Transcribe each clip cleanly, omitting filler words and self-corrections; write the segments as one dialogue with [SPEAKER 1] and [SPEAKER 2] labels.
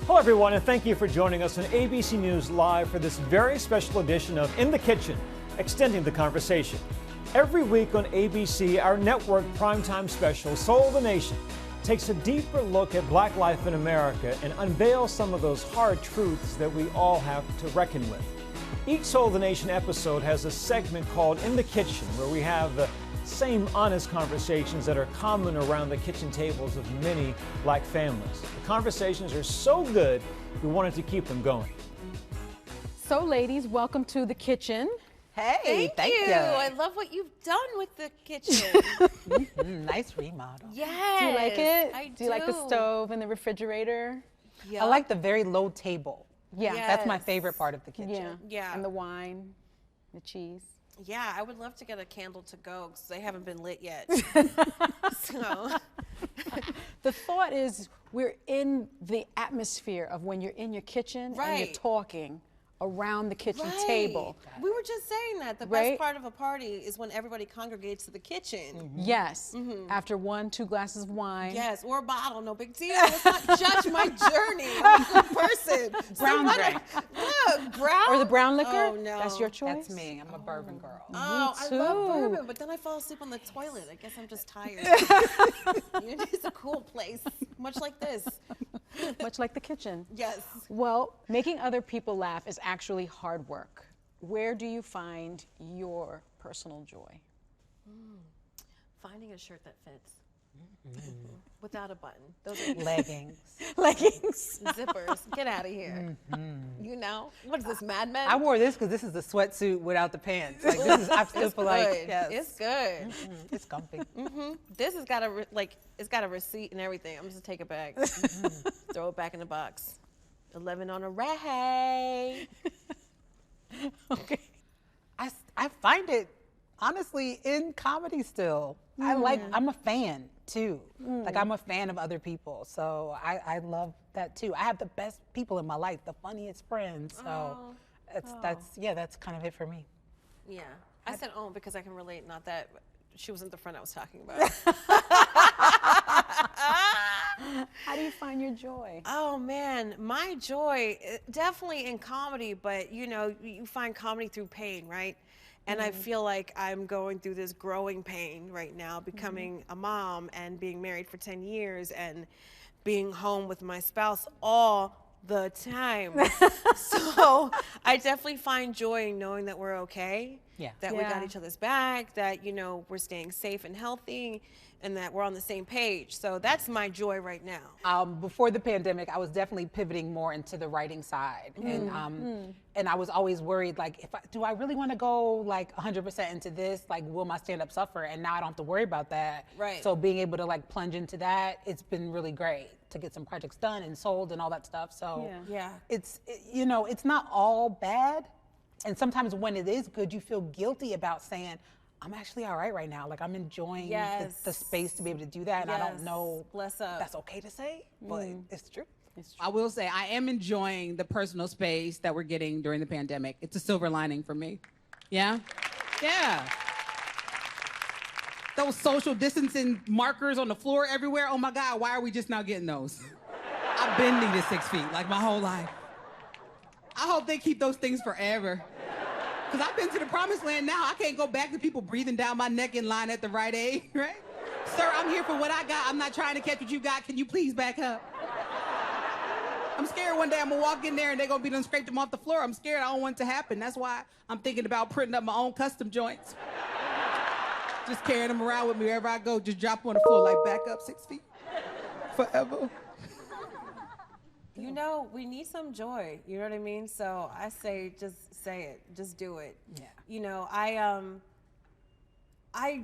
[SPEAKER 1] Hello, everyone, and thank you for joining us on ABC News Live for this very special edition of In the Kitchen, extending the conversation. Every week on ABC, our network primetime special, Soul of the Nation, takes a deeper look at Black life in America and unveils some of those hard truths that we all have to reckon with. Each Soul of the Nation episode has a segment called In the Kitchen, where we have the same honest conversations that are common around the kitchen tables of many Black families. The conversations are so good, we wanted to keep them going.
[SPEAKER 2] So, ladies, welcome to the kitchen.
[SPEAKER 3] Hey, thank you.
[SPEAKER 4] I love what you've done with the kitchen.
[SPEAKER 3] Nice remodel.
[SPEAKER 4] Yes.
[SPEAKER 2] Do you like it?
[SPEAKER 4] I do.
[SPEAKER 2] Do you like the stove and the refrigerator?
[SPEAKER 4] Yeah.
[SPEAKER 3] I like the very low table.
[SPEAKER 2] Yeah.
[SPEAKER 4] Yes.
[SPEAKER 3] That's my favorite part of the kitchen.
[SPEAKER 2] Yeah.
[SPEAKER 4] Yeah.
[SPEAKER 2] And the wine, the cheese.
[SPEAKER 4] Yeah, I would love to get a candle to go because they haven't been lit yet. So.
[SPEAKER 2] The thought is we're in the atmosphere of when you're in your kitchen and you're
[SPEAKER 4] Right.
[SPEAKER 2] talking around the kitchen
[SPEAKER 4] Right.
[SPEAKER 2] table.
[SPEAKER 4] We were just saying that the
[SPEAKER 2] Right?
[SPEAKER 4] best part of a party is when everybody congregates to the kitchen.
[SPEAKER 2] Yes. After 1-2 glasses of wine.
[SPEAKER 4] Yes, or a bottle, no big deal. Let's not judge my journey. I'm a good person.
[SPEAKER 3] Brown drink.
[SPEAKER 4] Look, brown.
[SPEAKER 2] Or the brown liquor?
[SPEAKER 4] Oh, no.
[SPEAKER 2] That's your choice?
[SPEAKER 3] That's me. I'm a bourbon girl.
[SPEAKER 4] Oh, I love
[SPEAKER 2] too.
[SPEAKER 4] bourbon, but then I fall asleep on the toilet. I guess I'm just tired. It's a cool place, much like this.
[SPEAKER 2] Much like the kitchen.
[SPEAKER 4] Yes.
[SPEAKER 2] Well, making other people laugh is actually hard work. Where do you find your personal joy?
[SPEAKER 4] Finding a shirt that fits. Without a button. Those are
[SPEAKER 3] Leggings.
[SPEAKER 2] Leggings.
[SPEAKER 4] zippers. Get out of here. You know? What is this, Mad Men?
[SPEAKER 3] I wore this because this is a sweatsuit without the pants. Like this is, I still
[SPEAKER 4] It's
[SPEAKER 3] feel
[SPEAKER 4] good.
[SPEAKER 3] like, yes.
[SPEAKER 4] It's good.
[SPEAKER 3] It's comfy.
[SPEAKER 4] This has got it's got a receipt and everything. I'm just gonna take it back. Throw it back in the box. 11 on a ray.
[SPEAKER 2] Okay.
[SPEAKER 3] I find it, honestly, in comedy still. I'm a fan too. Like I'm a fan of other people. So I love that too. I have the best people in my life, the funniest friends. So that's kind of it for me.
[SPEAKER 4] Yeah. I said because I can relate, not that she wasn't the friend I was talking about.
[SPEAKER 2] How do you find your joy?
[SPEAKER 4] Oh man, my joy, definitely in comedy, but you know, you find comedy through pain, right? And I feel like I'm going through this growing pain right now, becoming a mom and being married for 10 years and being home with my spouse all the time. So I definitely find joy in knowing that we're okay, that we got each other's back, that, you know, we're staying safe and healthy, and that we're on the same page. So that's my joy right now.
[SPEAKER 3] Before the pandemic, I was definitely pivoting more into the writing side, and I was always worried, like, do I really want to go like 100% into this? Like, will my stand-up suffer? And now I don't have to worry about that.
[SPEAKER 4] Right.
[SPEAKER 3] So being able to like plunge into that, it's been really great to get some projects done and sold and all that stuff. So it's not all bad, and sometimes when it is good, you feel guilty about saying, I'm actually all right now. Like I'm enjoying the space to be able to do that. And I don't know
[SPEAKER 4] Bless up.
[SPEAKER 3] that's okay to say, but it's true.
[SPEAKER 5] I will say I am enjoying the personal space that we're getting during the pandemic. It's a silver lining for me. Yeah? Yeah. Those social distancing markers on the floor everywhere, oh my God, why are we just now getting those? I've been needed 6 feet, like my whole life. I hope they keep those things forever. Because I've been to the promised land now. I can't go back to people breathing down my neck in line at the Rite Aid, right? Sir, I'm here for what I got. I'm not trying to catch what you got. Can you please back up? I'm scared one day I'm gonna walk in there and they're gonna be done scraped them off the floor. I'm scared. I don't want it to happen. That's why I'm thinking about printing up my own custom joints. Just carrying them around with me wherever I go. Just drop them on the floor, like back up 6 feet. Forever.
[SPEAKER 4] You know, we need some joy. You know what I mean? So I say, just say it. Just do it.
[SPEAKER 3] Yeah.
[SPEAKER 4] You know, I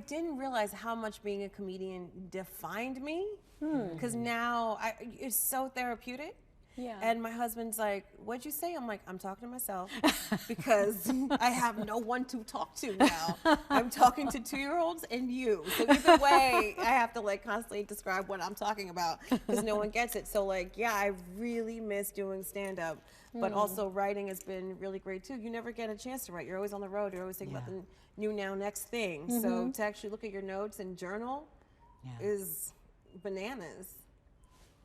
[SPEAKER 4] didn't realize how much being a comedian defined me. Because now it's so therapeutic.
[SPEAKER 2] Yeah.
[SPEAKER 4] And my husband's like, what'd you say? I'm like, I'm talking to myself because I have no one to talk to now. I'm talking to 2-year-olds and you. So either way, I have to like constantly describe what I'm talking about because no one gets it. So like, yeah, I really miss doing stand-up, but also writing has been really great too. You never get a chance to write. You're always on the road. You're always thinking about the new now next thing. So to actually look at your notes and journal is bananas.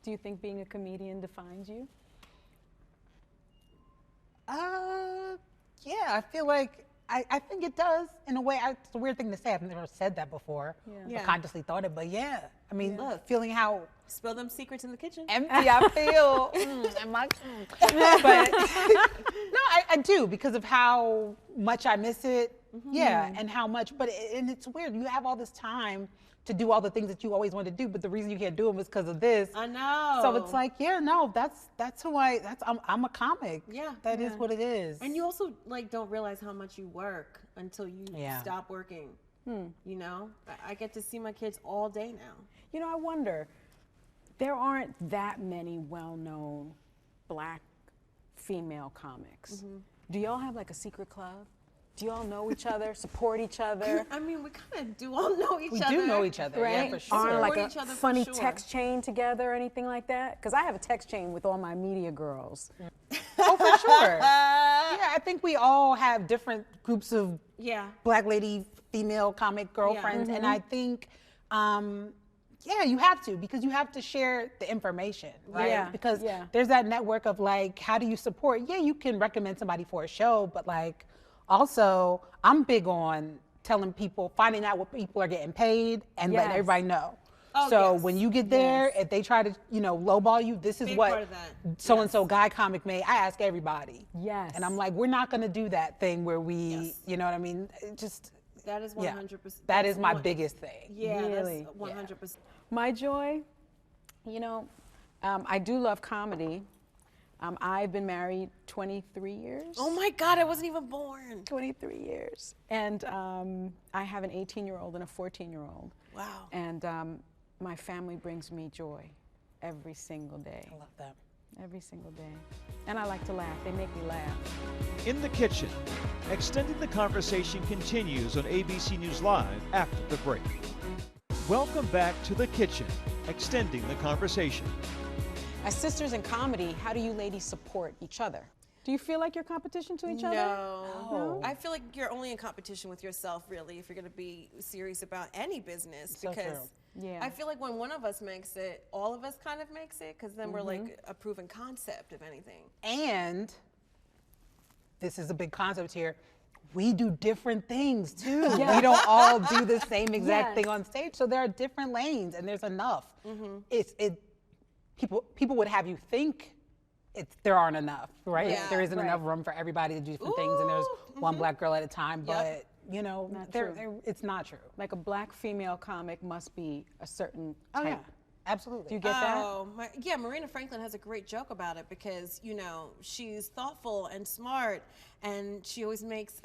[SPEAKER 2] Do you think being a comedian defines you?
[SPEAKER 3] Yeah, I feel like I think it does in a way. It's a weird thing to say. I've never said that before.
[SPEAKER 2] Yeah.
[SPEAKER 3] Or consciously thought it, but yeah. I mean, feeling how
[SPEAKER 4] Spill them secrets in the kitchen.
[SPEAKER 3] empty I feel. But no, I do because of how much I miss it. Yeah, and how much. And it's weird. You have all this time to do all the things that you always wanted to do, but the reason you can't do them is because of this.
[SPEAKER 4] I know.
[SPEAKER 3] So it's like, yeah, no, that's who I'm a comic.
[SPEAKER 4] Yeah.
[SPEAKER 3] That is what it is.
[SPEAKER 4] And you also like don't realize how much you work until you stop working. You know, I get to see my kids all day now.
[SPEAKER 2] You know, I wonder, there aren't that many well-known Black female comics. Do y'all have like a secret club? Do y'all know each other, support each other?
[SPEAKER 4] I mean, we kind of do all know each other.
[SPEAKER 3] We do know each other,
[SPEAKER 2] Right?
[SPEAKER 3] yeah, for sure.
[SPEAKER 2] On like
[SPEAKER 4] Support each
[SPEAKER 2] a
[SPEAKER 4] other for
[SPEAKER 2] funny
[SPEAKER 4] sure.
[SPEAKER 2] text chain together or anything like that? Because I have a text chain with all my media girls.
[SPEAKER 3] Oh, for sure. Yeah, I think we all have different groups of Black lady, female comic girlfriends, and I think, yeah, you have to, because you have to share the information, right?
[SPEAKER 2] Yeah.
[SPEAKER 3] Because there's that network of like, how do you support? Yeah, you can recommend somebody for a show, but like, also, I'm big on telling people, finding out what people are getting paid and letting everybody know.
[SPEAKER 4] Oh,
[SPEAKER 3] so
[SPEAKER 4] yes.
[SPEAKER 3] when you get there, if they try to, lowball you, this is
[SPEAKER 4] Big
[SPEAKER 3] what
[SPEAKER 4] part of that.
[SPEAKER 3] so-and-so guy comic made. I ask everybody.
[SPEAKER 2] Yes.
[SPEAKER 3] And I'm like, we're not going to do that thing where we, you know what I mean? It just,
[SPEAKER 4] That is 100%.
[SPEAKER 3] that is my biggest thing.
[SPEAKER 4] Yeah,
[SPEAKER 2] Really?
[SPEAKER 4] that's 100%.
[SPEAKER 2] My joy, I do love comedy. I've been married 23 years.
[SPEAKER 4] Oh my God, I wasn't even born.
[SPEAKER 2] 23 years. And I have an 18-year-old and a 14-year-old.
[SPEAKER 4] Wow.
[SPEAKER 2] And my family brings me joy every single day.
[SPEAKER 3] I love that.
[SPEAKER 2] Every single day. And I like to laugh. They make me laugh.
[SPEAKER 1] In the Kitchen, extending the conversation continues on ABC News Live after the break. Welcome back to the Kitchen, extending the conversation.
[SPEAKER 2] As sisters in comedy, how do you ladies support each other? Do you feel like you're competition to each other?
[SPEAKER 4] No. I feel like you're only in competition with yourself, really, if you're going to be serious about any business.
[SPEAKER 3] So
[SPEAKER 4] because
[SPEAKER 3] true.
[SPEAKER 4] I feel like when one of us makes it, all of us kind of makes it, because then we're like a proven concept, if anything.
[SPEAKER 3] And this is a big concept here. We do different things too. We don't all do the same exact thing on stage. So there are different lanes, and there's enough. People would have you think there aren't enough, right?
[SPEAKER 4] Yeah,
[SPEAKER 3] there isn't enough room for everybody to do different things, and there's one Black girl at a time. But it's not true.
[SPEAKER 2] Like a Black female comic must be a certain type.
[SPEAKER 3] Oh yeah, absolutely.
[SPEAKER 2] Do you get that?
[SPEAKER 4] Yeah, Marina Franklin has a great joke about it because, she's thoughtful and smart, and she always makes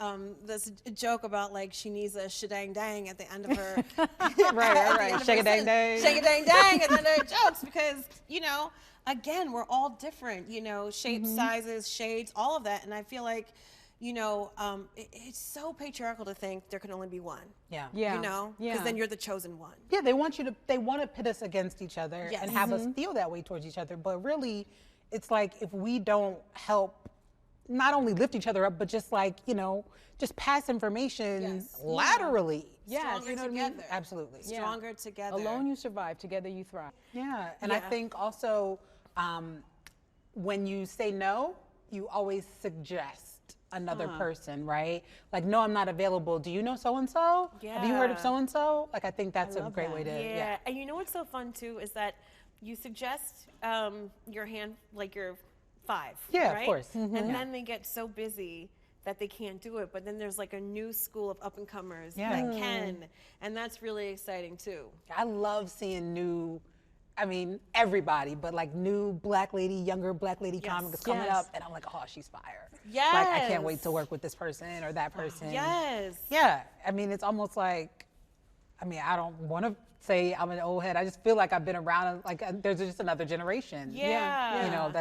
[SPEAKER 4] this joke about like she needs a shadang dang at the end of her.
[SPEAKER 3] right. Shake a dang dang.
[SPEAKER 4] Shake a dang dang, and then her jokes because, again, we're all different, shapes, sizes, shades, all of that. And I feel like, it's so patriarchal to think there can only be one.
[SPEAKER 3] Yeah.
[SPEAKER 4] Because then you're the chosen one.
[SPEAKER 3] Yeah, they want to pit us against each other and have us feel that way towards each other. But really, it's like if we don't help not only lift each other up, but just like, just pass information laterally.
[SPEAKER 4] Stronger together.
[SPEAKER 3] What I mean? Absolutely.
[SPEAKER 4] Stronger together.
[SPEAKER 2] Alone you survive, together you thrive.
[SPEAKER 3] Yeah, and I think also when you say no, you always suggest another person, right? Like, no, I'm not available. Do you know so-and-so?
[SPEAKER 4] Yeah.
[SPEAKER 3] Have you heard of so-and-so? Like, I think that's a great way to,
[SPEAKER 4] Yeah, and you know what's so fun too is that you suggest your hand, like your 5,
[SPEAKER 3] Yeah,
[SPEAKER 4] right?
[SPEAKER 3] of course.
[SPEAKER 4] And then they get so busy that they can't do it, but then there's like a new school of up-and-comers that can, and that's really exciting too.
[SPEAKER 3] I love seeing everybody, but like new Black lady, younger Black lady comics coming up, and I'm like, oh, she's fire.
[SPEAKER 4] Yes.
[SPEAKER 3] Like, I can't wait to work with this person or that person.
[SPEAKER 4] Yes.
[SPEAKER 3] Yeah, it's almost like, I don't want to say I'm an old head. I just feel like I've been around, like there's just another generation.
[SPEAKER 4] Yeah.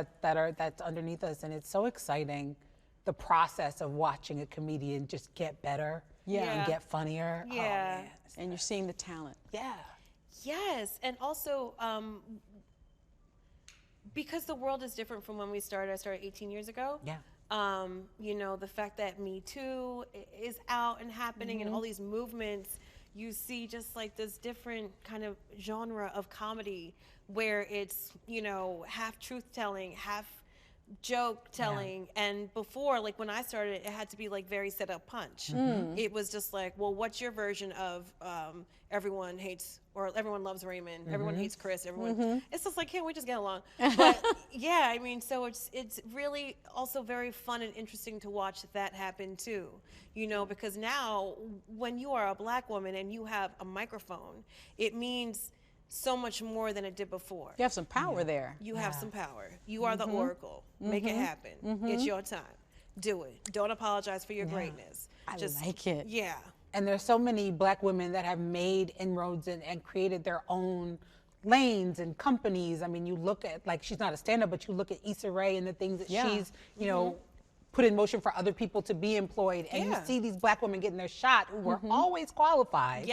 [SPEAKER 3] That's underneath us, and it's so exciting, the process of watching a comedian just get better and get funnier.
[SPEAKER 4] Yeah.
[SPEAKER 3] Oh, man,
[SPEAKER 2] And you're seeing the talent.
[SPEAKER 3] yeah.
[SPEAKER 4] Yes, and also because the world is different from when we started. I started 18 years ago.
[SPEAKER 3] Yeah.
[SPEAKER 4] The fact that Me Too is out and happening and all these movements, you see just like this different kind of genre of comedy where it's, half truth telling, half joke telling, and before, like when I started, it had to be like very set up punch. It was just like, well, what's your version of everyone hates or everyone loves Raymond, everyone hates Chris, everyone. It's just like, can't we just get along? But yeah, I mean, so it's really also very fun and interesting to watch that happen too, you know, because now when you are a Black woman and you have a microphone, it means so much more than it did before.
[SPEAKER 2] You have some power there.
[SPEAKER 4] You have some power. You are the oracle. Make it happen. It's your time. Do it. Don't apologize for your greatness.
[SPEAKER 2] I like it.
[SPEAKER 4] Yeah.
[SPEAKER 3] And there's so many Black women that have made inroads and created their own lanes and companies. I mean, you look at, like, she's not a stand-up, but you look at Issa Rae and the things that she's, you know, put in motion for other people to be employed. And you see these Black women getting their shot who were always qualified,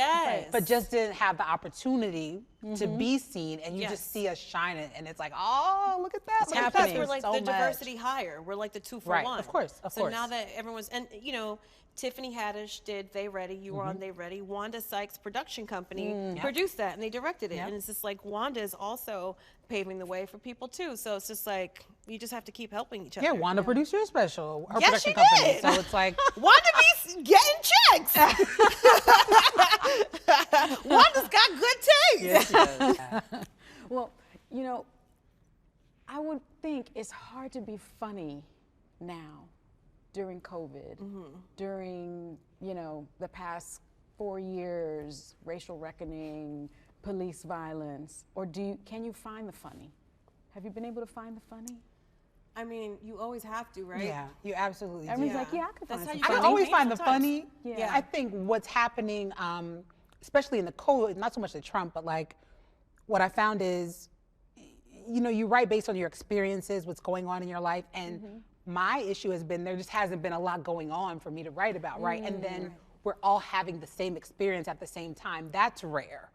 [SPEAKER 3] but just didn't have the opportunity to be seen. And you just see us shining, and it's like, oh, look at that.
[SPEAKER 4] It's happening. We're like the diversity hire. We're like the 2 for 1.
[SPEAKER 3] Of course.
[SPEAKER 4] So now that everyone's, and you know, Tiffany Haddish did They Ready, you were on They Ready. Wanda Sykes' production company produced that, and they directed it. And it's just like, Wanda is also paving the way for people too. So it's just like, you just have to keep helping each other.
[SPEAKER 3] Yeah, Wanda produced your special, her
[SPEAKER 4] Yes,
[SPEAKER 3] production
[SPEAKER 4] she
[SPEAKER 3] company.
[SPEAKER 4] did.
[SPEAKER 3] So it's like,
[SPEAKER 4] Wanda be getting checks. Wanda's got good taste.
[SPEAKER 3] yes, she does.
[SPEAKER 2] Well, you know, I would think it's hard to be funny now during COVID, during, you know, the past 4 years, racial reckoning, police violence, or can you find the funny? Have you been able to find the funny?
[SPEAKER 4] I mean, you always have to, right?
[SPEAKER 3] Yeah, you absolutely do.
[SPEAKER 2] Everyone's like, yeah, I could
[SPEAKER 4] That's
[SPEAKER 2] find
[SPEAKER 4] how
[SPEAKER 2] some
[SPEAKER 4] you
[SPEAKER 3] I
[SPEAKER 2] funny.
[SPEAKER 3] can always
[SPEAKER 4] funny
[SPEAKER 3] find the
[SPEAKER 4] sometimes.
[SPEAKER 3] funny.
[SPEAKER 2] Yeah.
[SPEAKER 3] I think what's happening, especially in the COVID, not so much the Trump, but like what I found is, you know, you write based on your experiences, what's going on in your life. And my issue has been there just hasn't been a lot going on for me to write about, right? And then we're all having the same experience at the same time. That's rare.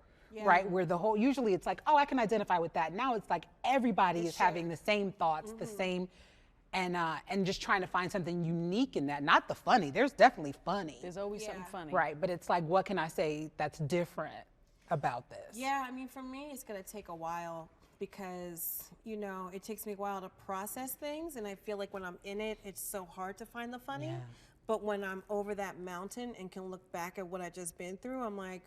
[SPEAKER 3] Right, where the whole, usually it's like, oh, I can identify with that. Now it's like everybody is having the same thoughts, the same, and just trying to find something unique in that. Not the funny, there's definitely funny.
[SPEAKER 2] There's always something funny.
[SPEAKER 3] Right, but it's like, what can I say that's different about this?
[SPEAKER 4] Yeah, I mean, for me, it's gonna take a while because, you know, it takes me a while to process things, and I feel like when I'm in it, it's so hard to find the funny. But when I'm over that mountain and can look back at what I just been through, I'm like,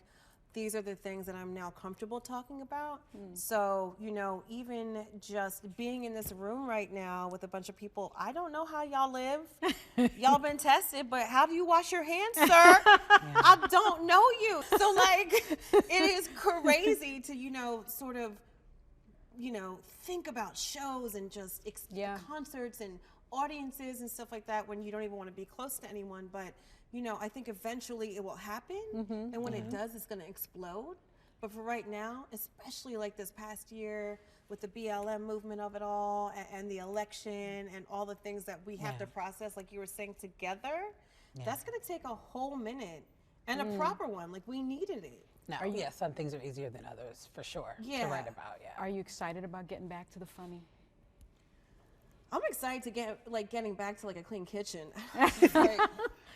[SPEAKER 4] these are the things that I'm now comfortable talking about. So, you know, even just being in this room right now with a bunch of people, I don't know how y'all live. Y'all been tested, but how do you wash your hands, sir? I don't know you. So, like, it is crazy to, you know, sort of, you know, think about shows and just concerts and audiences and stuff like that when you don't even want to be close to anyone. But you know, I think eventually it will happen, and when it does, it's going to explode. But for right now, especially like this past year with the BLM movement of it all, and the election, and all the things that we have to process, like you were saying, together, that's going to take a whole minute, and a proper one. Like, we needed it.
[SPEAKER 3] No, some things are easier than others, for sure, to write about,
[SPEAKER 2] Are you excited about getting back to the funny?
[SPEAKER 4] I'm excited to getting back to like a clean kitchen.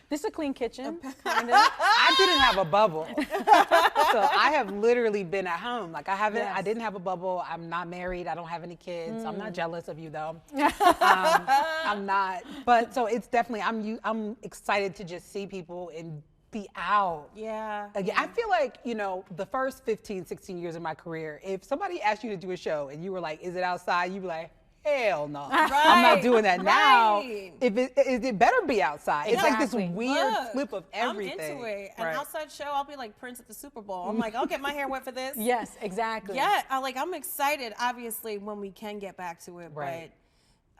[SPEAKER 2] This is a clean kitchen, kind of.
[SPEAKER 3] I didn't have a bubble. So I have literally been at home. Like I didn't have a bubble. I'm not married. I don't have any kids. I'm not jealous of you though. I'm not. But so it's definitely, I'm excited to just see people and be out. I feel like, you know, the first 15, 16 years of my career, if somebody asked you to do a show and you were like, is it outside? You'd be like, hell no, I'm not doing that now. If it better be outside. It's like this weird flip of everything.
[SPEAKER 4] I'm into it. An outside show, I'll be like Prince at the Super Bowl. I'm like, I'll get my hair wet for this.
[SPEAKER 2] Yes, exactly.
[SPEAKER 4] Yeah, I'm excited, obviously, when we can get back to it. But,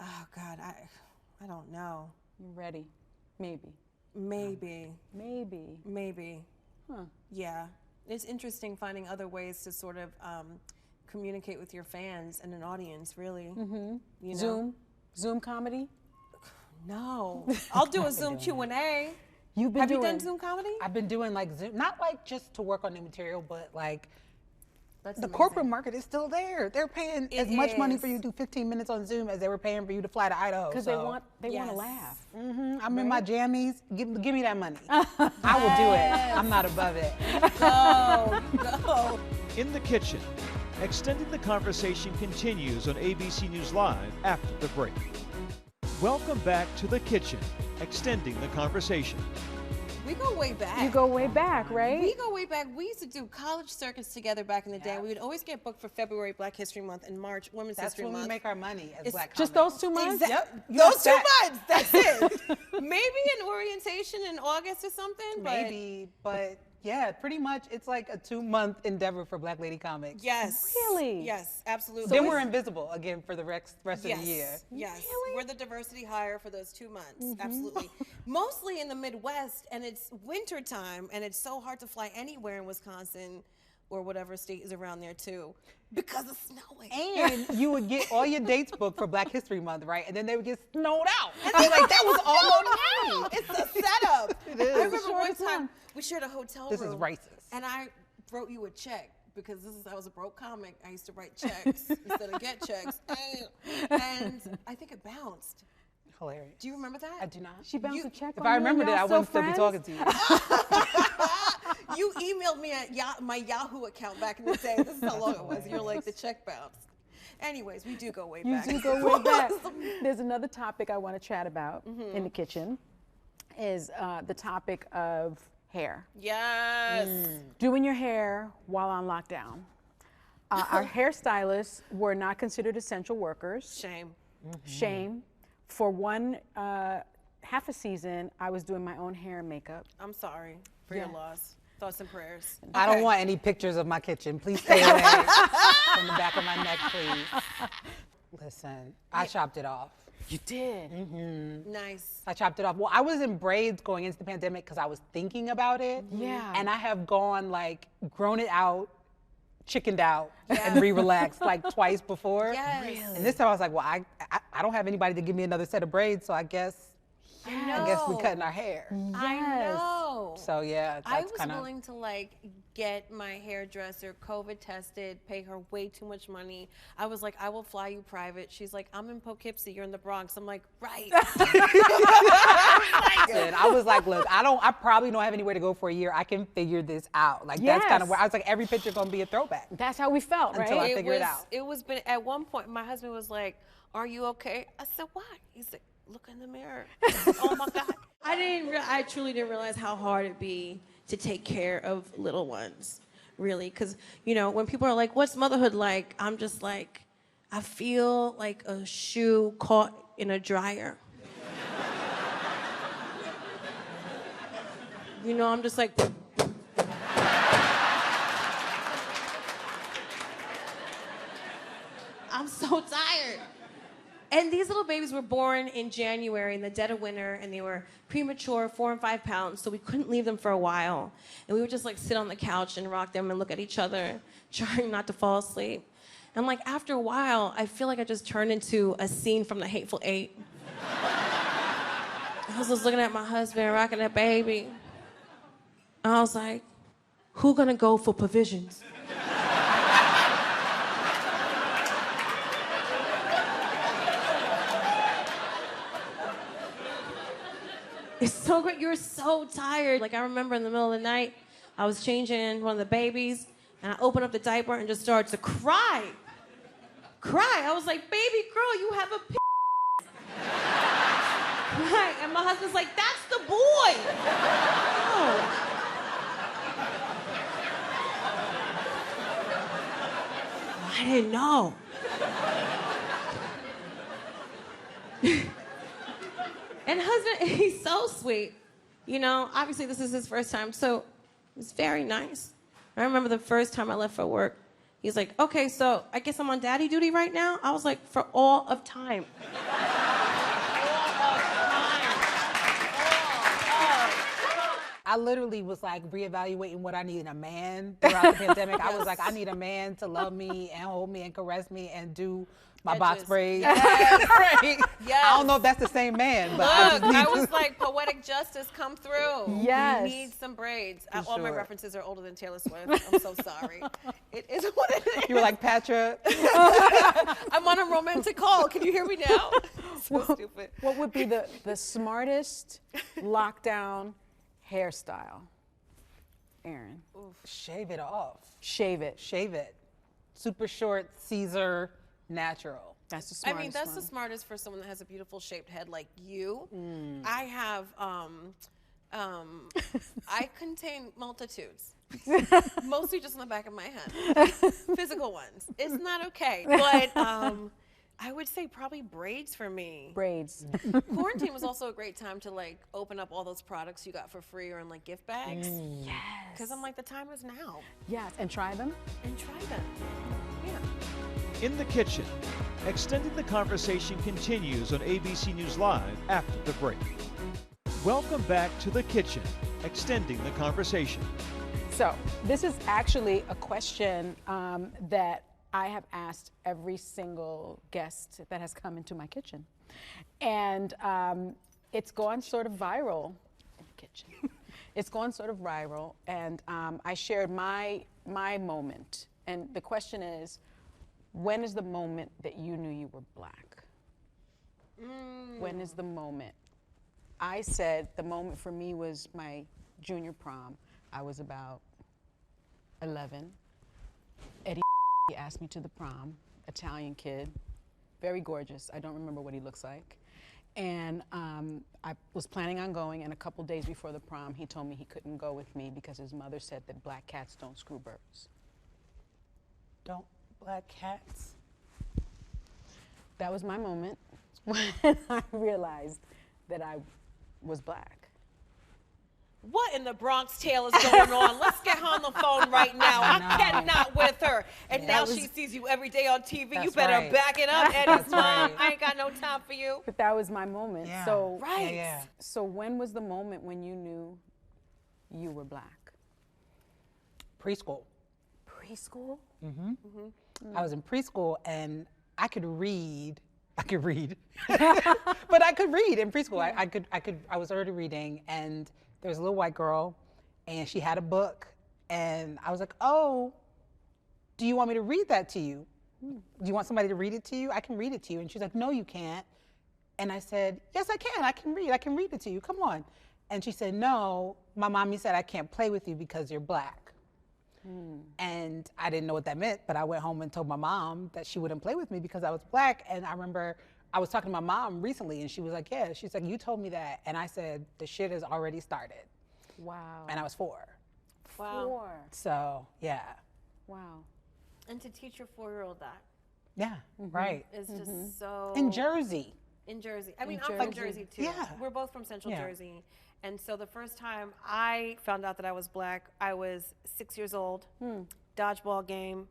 [SPEAKER 4] oh God, I don't know.
[SPEAKER 2] You're ready, maybe.
[SPEAKER 4] Maybe.
[SPEAKER 2] Huh.
[SPEAKER 4] Yeah, it's interesting finding other ways to sort of communicate with your fans and an audience, really. You know?
[SPEAKER 2] Zoom comedy?
[SPEAKER 4] No, I'll do a Zoom Q&A.
[SPEAKER 2] Have you
[SPEAKER 4] done Zoom comedy?
[SPEAKER 3] I've been doing like Zoom, not like just to work on new material, but like
[SPEAKER 4] That's
[SPEAKER 3] the
[SPEAKER 4] amazing.
[SPEAKER 3] corporate market is still there. They're paying as much money for you to do 15 minutes on Zoom as they were paying for you to fly to Idaho.
[SPEAKER 2] Because they want to laugh.
[SPEAKER 3] I'm in my jammies. Give me that money. I will do it. I'm not above it.
[SPEAKER 4] Go.
[SPEAKER 1] In the Kitchen. Extending the Conversation continues on ABC News Live after the break. Welcome back to The Kitchen, extending the conversation.
[SPEAKER 4] We go way back.
[SPEAKER 2] You go way back, right?
[SPEAKER 4] We go way back. We used to do college circuits together back in the day. We would always get booked for February, Black History Month, and March, Women's History Month.
[SPEAKER 3] That's when we make our money as Black
[SPEAKER 2] Just
[SPEAKER 3] comics.
[SPEAKER 2] those 2 months?
[SPEAKER 3] Yep.
[SPEAKER 4] Those 2 months. That's it. Maybe an orientation in August or something.
[SPEAKER 3] Maybe, but yeah, pretty much it's like a 2-month endeavor for Black Lady Comics.
[SPEAKER 4] Yes.
[SPEAKER 2] Really?
[SPEAKER 4] Yes, absolutely.
[SPEAKER 3] Then we're invisible again for the rest of the year.
[SPEAKER 4] Yes.
[SPEAKER 2] Really?
[SPEAKER 4] We're the diversity hire for those 2 months. Absolutely. Mostly in the Midwest, and it's winter time, and it's so hard to fly anywhere in Wisconsin or whatever state is around there too because of snowing.
[SPEAKER 3] And you would get all your dates booked for Black History Month, right? And then they would get snowed out. And I was like, that was all on me.
[SPEAKER 4] It's a setup.
[SPEAKER 3] It is.
[SPEAKER 4] I remember one time we shared a hotel room.
[SPEAKER 3] This is racist.
[SPEAKER 4] And I wrote you a check because I was a broke comic. I used to write checks instead of get checks. And I think it bounced.
[SPEAKER 3] Hilarious.
[SPEAKER 4] Do you remember that?
[SPEAKER 3] I do not.
[SPEAKER 2] She bounced a check
[SPEAKER 3] If
[SPEAKER 2] on
[SPEAKER 3] I
[SPEAKER 2] you,
[SPEAKER 3] remembered it,
[SPEAKER 2] y'all
[SPEAKER 3] I
[SPEAKER 2] still
[SPEAKER 3] wouldn't still be
[SPEAKER 2] friends?
[SPEAKER 3] talking to you.
[SPEAKER 4] You emailed me at my Yahoo account back in the day. This is how long it was. You're like, the check bounced. Anyways, we do go way back.
[SPEAKER 2] You do go way back. There's another topic I want to chat about in the kitchen is the topic of hair.
[SPEAKER 4] Yes.
[SPEAKER 2] Doing your hair while on lockdown. Our hairstylists were not considered essential workers.
[SPEAKER 4] Shame.
[SPEAKER 2] Shame. For one half a season, I was doing my own hair and makeup.
[SPEAKER 4] I'm sorry for your loss. Thoughts and prayers.
[SPEAKER 3] I don't want any pictures of my kitchen. Please stay away from the back of my neck, please. Listen, I chopped it off.
[SPEAKER 2] You did?
[SPEAKER 4] Nice.
[SPEAKER 3] I chopped it off. Well, I was in braids going into the pandemic because I was thinking about it.
[SPEAKER 2] Yeah.
[SPEAKER 3] And I have grown it out, chickened out, and re-relaxed like twice before.
[SPEAKER 4] Yes. Really?
[SPEAKER 3] And this time I was like, well, I don't have anybody to give me another set of braids, so I guess we're cutting our hair.
[SPEAKER 4] I know.
[SPEAKER 3] So yeah,
[SPEAKER 4] I
[SPEAKER 3] that's
[SPEAKER 4] was
[SPEAKER 3] kind of.
[SPEAKER 4] willing to like get my hairdresser COVID tested, pay her way too much money. I was like, I will fly you private. She's like, I'm in Poughkeepsie, you're in the Bronx. I'm like, right.
[SPEAKER 3] I was like, look, I probably don't have anywhere to go for a year. I can figure this out. Like that's kind of where I was like, every picture gonna be a throwback.
[SPEAKER 2] That's how we felt,
[SPEAKER 3] Until
[SPEAKER 2] right?
[SPEAKER 3] I figure it out.
[SPEAKER 4] It was been at one point. My husband was like, "Are you okay?" I said, "Why?" He's like, "Look in the mirror." I said, oh my God. I truly didn't realize how hard it'd be to take care of little ones, really, because when people are like, "What's motherhood like?" I'm just like, I feel like a shoe caught in a dryer. I'm just like. I'm so tired. And these little babies were born in January in the dead of winter, and they were premature, 4 and 5 pounds, so we couldn't leave them for a while. And we would just like sit on the couch and rock them and look at each other, trying not to fall asleep. And like after a while, I feel like I just turned into a scene from The Hateful Eight. I was just looking at my husband rocking that baby. And I was like, who gonna go for provisions? It's so great. You're so tired. Like I remember in the middle of the night, I was changing one of the babies, and I opened up the diaper and just started to cry. I was like, baby girl, you have a p***. Right. And my husband's like, that's the boy. Oh. I didn't know. And husband, he's so sweet. Obviously this is his first time, so it's very nice. I remember the first time I left for work, he's like, okay, so I guess I'm on daddy duty right now? I was like, for all of time.
[SPEAKER 3] I literally was like reevaluating what I need in a man throughout the pandemic. I was like, I need a man to love me and hold me and caress me and do my box braids.
[SPEAKER 4] Yes.
[SPEAKER 3] Right?
[SPEAKER 4] Yes.
[SPEAKER 3] I don't know if that's the same man, but
[SPEAKER 4] Look, I was like, poetic justice, come through.
[SPEAKER 2] Yes.
[SPEAKER 4] You need some braids. All my
[SPEAKER 3] sure.
[SPEAKER 4] references are older than Taylor Swift. I'm so sorry. It is what it is.
[SPEAKER 3] You were like, Patra.
[SPEAKER 4] I'm on a romantic call. Can you hear me now? So stupid.
[SPEAKER 2] What would be the smartest lockdown hairstyle? Erin.
[SPEAKER 3] Shave it off.
[SPEAKER 2] Shave it.
[SPEAKER 3] Shave it. Super short, Caesar, natural.
[SPEAKER 2] That's the smartest
[SPEAKER 4] I mean, that's
[SPEAKER 2] one.
[SPEAKER 4] the smartest for someone that has a beautiful shaped head like you. I have, I contain multitudes. Mostly just in the back of my head. Physical ones. It's not okay. But I would say probably braids for me.
[SPEAKER 2] Braids.
[SPEAKER 4] Quarantine was also a great time to like open up all those products you got for free or in like gift bags.
[SPEAKER 2] Yes.
[SPEAKER 4] Because I'm like, the time is now.
[SPEAKER 2] Yes, and try them.
[SPEAKER 4] And try them. Yeah.
[SPEAKER 1] In the Kitchen. Extending the Conversation continues on ABC News Live after the break. Welcome back to the Kitchen. Extending the Conversation.
[SPEAKER 2] So this is actually a question that I have asked every single guest that has come into my kitchen. And it's gone sort of viral in the kitchen. It's gone sort of viral, and I shared my moment. And the question is, when is the moment that you knew you were Black? When is the moment? I said the moment for me was my junior prom. I was about 11. Eddie asked me to the prom, Italian kid, very gorgeous. I don't remember what he looks like. And I was planning on going, and a couple days before the prom, he told me he couldn't go with me because his mother said that black cats don't screw birds.
[SPEAKER 3] Don't black cats?
[SPEAKER 2] That was my moment when I realized that I was Black.
[SPEAKER 4] What in the Bronx tale is going on? Let's get her on the phone right now. I cannot with her. And now she sees you every day on TV. You better back it up, Eddie's mom. I ain't got no time for you.
[SPEAKER 2] But that was my moment.
[SPEAKER 3] Yeah.
[SPEAKER 2] So,
[SPEAKER 3] So
[SPEAKER 2] when was the moment when you knew you were Black?
[SPEAKER 3] preschool.
[SPEAKER 2] Preschool?
[SPEAKER 3] I was in preschool and I could read. But I could read in preschool. I was already reading, and there was a little white girl, and she had a book, and I was like, oh, do you want me to read that to you? Do you want somebody to read it to you? I can read it to you. And she's like, no, you can't. And I said, yes, I can. I can read it to you. Come on. And she said, no, my mommy said I can't play with you because you're Black. And I didn't know what that meant, but I went home and told my mom that she wouldn't play with me because I was Black. And I remember I was talking to my mom recently, and she was like, yeah. She's like, you told me that. And I said, the shit has already started.
[SPEAKER 2] Wow.
[SPEAKER 3] And I was 4.
[SPEAKER 4] Wow.
[SPEAKER 2] 4.
[SPEAKER 3] So, yeah.
[SPEAKER 2] Wow.
[SPEAKER 4] And to teach your 4-year-old that
[SPEAKER 3] Yeah, right.
[SPEAKER 4] is just so...
[SPEAKER 3] In Jersey.
[SPEAKER 4] In Jersey. I mean, I'm from Jersey too.
[SPEAKER 3] Yeah.
[SPEAKER 4] We're both from Central Jersey. And so the first time I found out that I was Black, I was 6 years old, dodgeball game.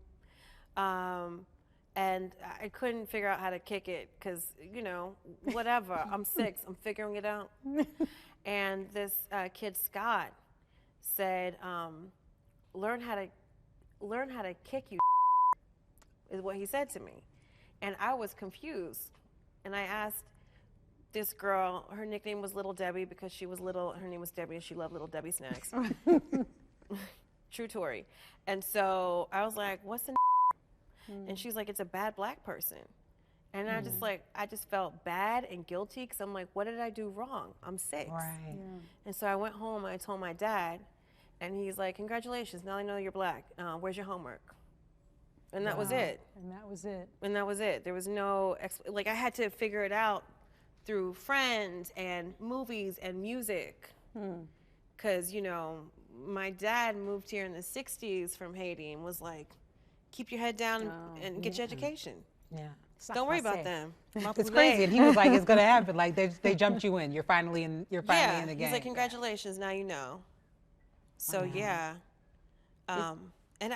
[SPEAKER 4] And I couldn't figure out how to kick it because, you know, whatever. I'm 6, I'm figuring it out. And this kid, Scott, said, learn how to kick, you is what he said to me. And I was confused. And I asked this girl, her nickname was Little Debbie because she was little, her name was Debbie and she loved Little Debbie snacks. True Tory. And so I was like, what's the And she's like, it's a bad Black person. And I just felt bad and guilty because I'm like, what did I do wrong? I'm 6.
[SPEAKER 3] Right.
[SPEAKER 2] Yeah.
[SPEAKER 4] And so I went home and I told my dad, and he's like, congratulations, now I know you're Black. Where's your homework? And that was it.
[SPEAKER 2] And that was it.
[SPEAKER 4] And that was it. There was no, I had to figure it out through friends and movies and music. Because, you know, my dad moved here in the 60s from Haiti and was like, keep your head down and get your education.
[SPEAKER 3] Yeah.
[SPEAKER 4] Don't worry about them.
[SPEAKER 3] It's crazy. And he was like, it's going to happen. Like, they jumped you in. You're finally in the game.
[SPEAKER 4] He's like, congratulations, now you know. So, yeah. And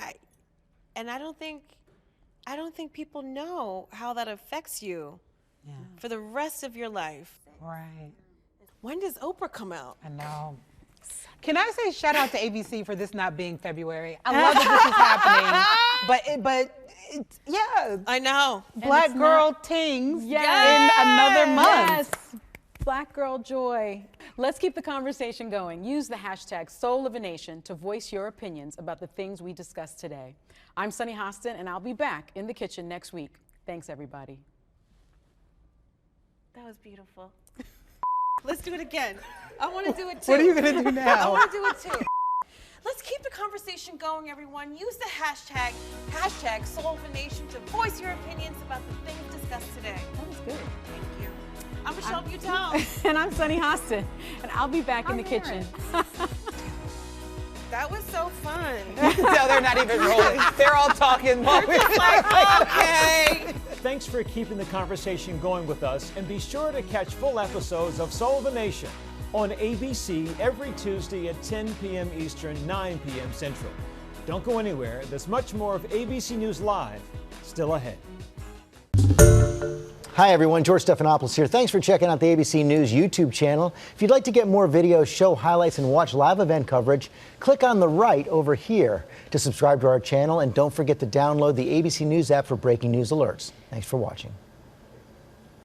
[SPEAKER 4] I don't think people know how that affects you for the rest of your life.
[SPEAKER 3] Right.
[SPEAKER 4] When does Oprah come out?
[SPEAKER 3] I know. Can I say shout out to ABC for this not being February? I love that this is happening, but it's, yeah.
[SPEAKER 4] I know.
[SPEAKER 3] Black girl tings
[SPEAKER 2] Yes.
[SPEAKER 3] in another month.
[SPEAKER 2] Yes. Black girl joy. Let's keep the conversation going. Use the hashtag Soul of a Nation to voice your opinions about the things we discussed today. I'm Sunny Hostin, and I'll be back in the kitchen next week. Thanks, everybody.
[SPEAKER 4] That was beautiful. Let's do it again. I want to do it too.
[SPEAKER 3] What are you going to do now?
[SPEAKER 4] I want to do it too. Let's keep the conversation going, everyone. Use the hashtag #SoulOfANation to voice your opinions about the things discussed today.
[SPEAKER 2] That was good.
[SPEAKER 4] Thank you. I'm Michelle Buteau.
[SPEAKER 2] And I'm Sunny Hostin. And I'll be back in the kitchen.
[SPEAKER 4] That was so fun.
[SPEAKER 6] No, they're not even rolling. They're all talking.
[SPEAKER 4] They're just like, okay.
[SPEAKER 1] Thanks for keeping the conversation going with us, and be sure to catch full episodes of Soul of a Nation on ABC every Tuesday at 10 p.m. Eastern, 9 p.m. Central. Don't go anywhere. There's much more of ABC News Live still ahead.
[SPEAKER 7] Hi everyone, George Stephanopoulos here. Thanks for checking out the ABC News YouTube channel. If you'd like to get more videos, show highlights, and watch live event coverage, click on the right over here to subscribe to our channel, and don't forget to download the ABC News app for breaking news alerts. Thanks for watching.